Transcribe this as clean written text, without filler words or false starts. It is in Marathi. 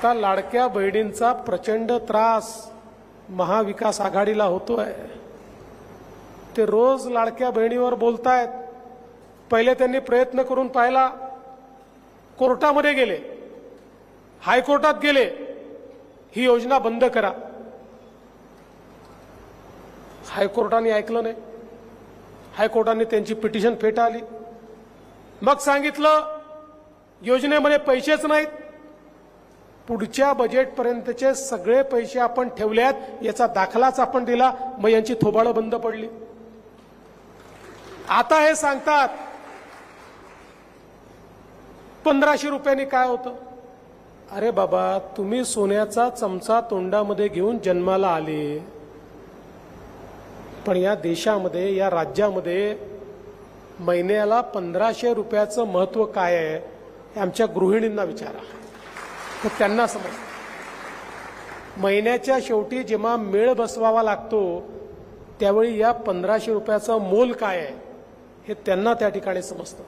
आता लाडक्या बहिणींचा प्रचंड त्रास महाविकास आघाडीला होतोय। ते रोज लाडक्या बहिणीवर बोलतायत। पहिले त्यांनी प्रयत्न करून पाहिला, कोर्टामध्ये गेले, हायकोर्टात गेले, ही योजना बंद करा। हायकोर्टाने ऐकलं नाही। हायकोर्टाने त्यांची पिटिशन फेटाळली। मग सांगितलं योजनेमध्ये पैसेच नाहीत, पुढच्या बजेटपर्यंतचे सगळे पैसे आपण ठेवल्यात, याचा दाखलाच आपण दिला। मग यांची थोबाडं बंद पडली। आता हे सांगतात 1500 रुपयांनी काय होतं। अरे बाबा, तुम्ही सोन्याचा चमचा तोंडामध्ये घेऊन जन्माला आले, पण या देशामध्ये, या राज्यामध्ये महिन्याला 1500 रुपयाचं महत्त्व काय आहे हे आमच्या गृहिणींना विचारा, तर त्यांना समजतं। महिन्याच्या शेवटी जेव्हा मेळ बसवावा लागतो त्यावेळी या 1500 रुपयाचं मोल काय आहे हे त्यांना त्या ठिकाणी समजतं।